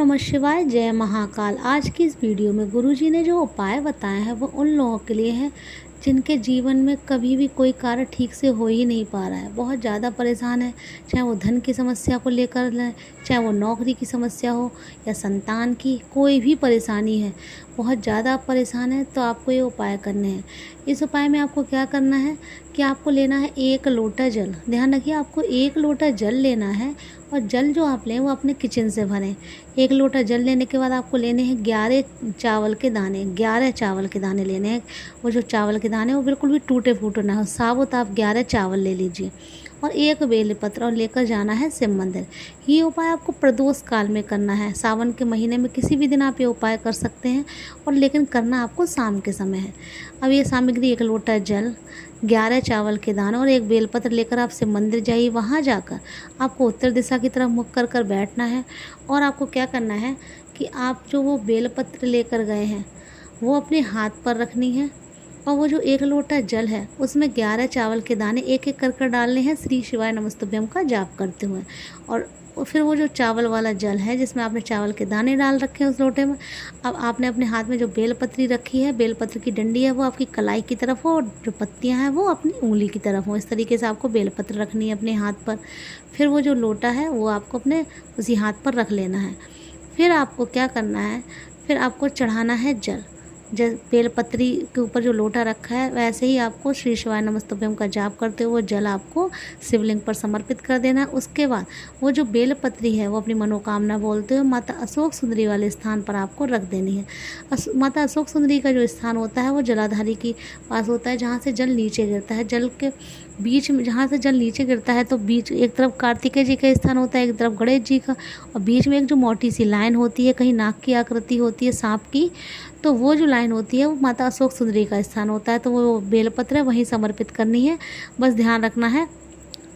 नमः शिवाय, जय महाकाल। आज की इस वीडियो में गुरुजी ने जो उपाय बताए हैं वो उन लोगों के लिए है जिनके जीवन में कभी भी कोई कार्य ठीक से हो ही नहीं पा रहा है, बहुत ज़्यादा परेशान है। चाहे वो धन की समस्या को लेकर लें, चाहे वो नौकरी की समस्या हो या संतान की, कोई भी परेशानी है, बहुत ज़्यादा आप परेशान हैं तो आपको ये उपाय करने हैं। इस उपाय में आपको क्या करना है कि आपको लेना है 1 लोटा जल। ध्यान रखिए, आपको 1 लोटा जल लेना है और जल जो आप लें वो अपने किचन से भरें। 1 लोटा जल लेने के बाद आपको लेने हैं 11 चावल के दाने। 11 चावल के दाने लेने हैं। वो जो चावल के दाने वो बिल्कुल भी टूटे फूटे ना हो, साबुत आप 11 चावल ले लीजिए और 1 बेलपत्र और लेकर जाना है शिव मंदिर। ये उपाय आपको प्रदोष काल में करना है। सावन के महीने में किसी भी दिन आप ये उपाय कर सकते हैं, और लेकिन करना आपको शाम के समय है। अब ये सामग्री 1 लोटा जल, 11 चावल के दाने और 1 बेलपत्र लेकर आप शिव मंदिर जाइए। वहाँ जाकर आपको उत्तर दिशा की तरफ मुख कर कर बैठना है और आपको क्या करना है कि आप जो वो बेलपत्र लेकर गए हैं वो अपने हाथ पर रखनी है, और वो जो 1 लोटा जल है उसमें 11 चावल के दाने एक एक कर डालने हैं, श्री शिवाय नमस्तुभ्यम का जाप करते हुए। और फिर वो जो चावल वाला जल है जिसमें आपने चावल के दाने डाल रखे हैं उस लोटे में, अब आपने अपने हाथ में जो बेलपत्री रखी है, बेलपत्र की डंडी है वो आपकी कलाई की तरफ हो और जो पत्तियां हैं वो अपनी उंगली की तरफ हो। इस तरीके से आपको बेलपत्र रखनी है अपने हाथ पर। फिर वो जो लोटा है वो आपको अपने उसी हाथ पर रख लेना है। फिर आपको क्या करना है, फिर आपको चढ़ाना है जल। बेलपत्री के ऊपर जो लोटा रखा है वैसे ही आपको श्री शिवाय नमस्तुभ्यम का जाप करते हुए जल आपको शिवलिंग पर समर्पित कर देना है। उसके बाद वो जो बेलपत्री है वो अपनी मनोकामना बोलते हुए माता अशोक सुंदरी वाले स्थान पर आपको रख देनी है। माता अशोक सुंदरी का जो स्थान होता है वो जलाधारी के पास होता है, जहाँ से जल नीचे गिरता है। जल के बीच में जहाँ से जल नीचे गिरता है तो बीच एक तरफ कार्तिकेय जी का स्थान होता है, एक तरफ गणेश जी का, और बीच में एक जो मोटी सी लाइन होती है, कहीं नाक की आकृति होती है सांप की, तो वो जो लाइन होती है वो माता अशोक सुंदरी का स्थान होता है। तो वो बेलपत्र है वहीं समर्पित करनी है। बस ध्यान रखना है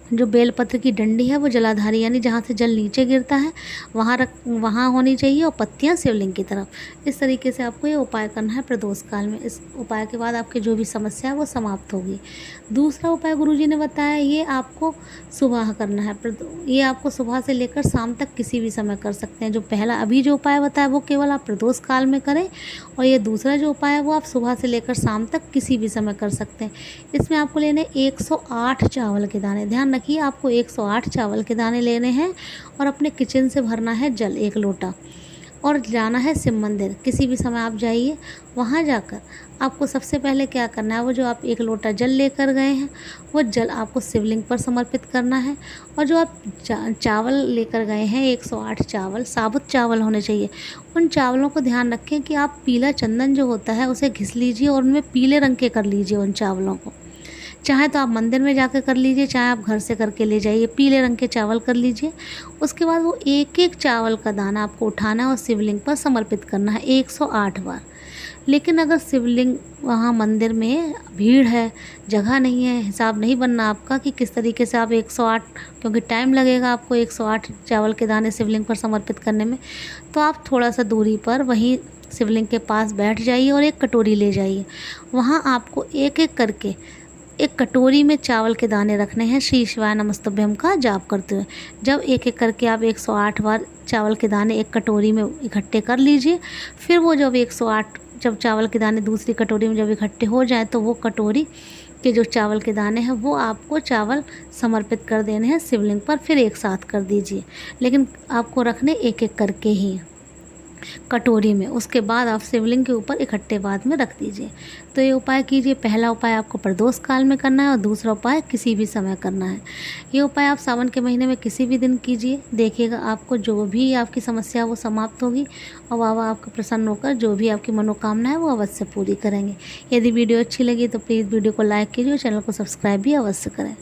जो बेलपत्र की डंडी है वो जलाधारी यानी जहाँ से जल नीचे गिरता है वहाँ होनी चाहिए, और पत्तियाँ शिवलिंग की तरफ। इस तरीके से आपको ये उपाय करना है प्रदोष काल में। इस उपाय के बाद आपकी जो भी समस्या है वो समाप्त होगी। दूसरा उपाय गुरुजी ने बताया, ये आपको सुबह करना है। ये आपको सुबह से लेकर शाम तक किसी भी समय कर सकते हैं। जो पहला अभी जो उपाय बताया वो केवल आप प्रदोष काल में करें, और ये दूसरा जो उपाय है वो आप सुबह से लेकर शाम तक किसी भी समय कर सकते हैं। इसमें आपको लेने 108 चावल के दाने। ध्यान रखिए, आपको 108 चावल के दाने लेने हैं और अपने किचन से भरना है जल 1 लोटा, और जाना है शिव मंदिर। किसी भी समय आप जाइए, वहाँ जाकर आपको सबसे पहले क्या करना है, वो जो आप 1 लोटा जल लेकर गए हैं वो जल आपको शिवलिंग पर समर्पित करना है। और जो आप चावल लेकर गए हैं 108 चावल साबुत चावल होने चाहिए, उन चावलों को ध्यान रखें कि आप पीला चंदन जो होता है उसे घिस लीजिए और उनमें पीले रंग के कर लीजिए उन चावलों को। चाहे तो आप मंदिर में जाकर कर लीजिए, चाहे आप घर से करके ले जाइए, पीले रंग के चावल कर लीजिए। उसके बाद वो एक एक चावल का दाना आपको उठाना है और शिवलिंग पर समर्पित करना है 108 बार। लेकिन अगर शिवलिंग वहाँ मंदिर में भीड़ है, जगह नहीं है, हिसाब नहीं बनना आपका कि किस तरीके से आप 108, क्योंकि टाइम लगेगा आपको 108 चावल के दाने शिवलिंग पर समर्पित करने में, तो आप थोड़ा सा दूरी पर वहीं शिवलिंग के पास बैठ जाइए और एक कटोरी ले जाइए। वहाँ आपको एक एक करके एक कटोरी में चावल के दाने रखने हैं, श्री शिवाय नमस्तुभ्यम का जाप करते हुए। जब एक एक करके आप 108 बार चावल के दाने एक कटोरी में इकट्ठे कर लीजिए, फिर वो जब 108 जब चावल के दाने दूसरी कटोरी में जब इकट्ठे हो जाए तो वो कटोरी के जो चावल के दाने हैं वो आपको चावल समर्पित कर देने हैं शिवलिंग पर। फिर एक साथ कर दीजिए, लेकिन आपको रखने एक एक करके ही कटोरी में। उसके बाद आप शिवलिंग के ऊपर इकट्ठे बाद में रख दीजिए। तो ये उपाय कीजिए। पहला उपाय आपको प्रदोष काल में करना है और दूसरा उपाय किसी भी समय करना है। ये उपाय आप सावन के महीने में किसी भी दिन कीजिए, देखिएगा आपको जो भी आपकी समस्या वो समाप्त होगी और बाबा आपको प्रसन्न होकर जो भी आपकी मनोकामना है वो अवश्य पूरी करेंगे। यदि वीडियो अच्छी लगी तो प्लीज़ वीडियो को लाइक कीजिए और चैनल को सब्सक्राइब भी अवश्य करें।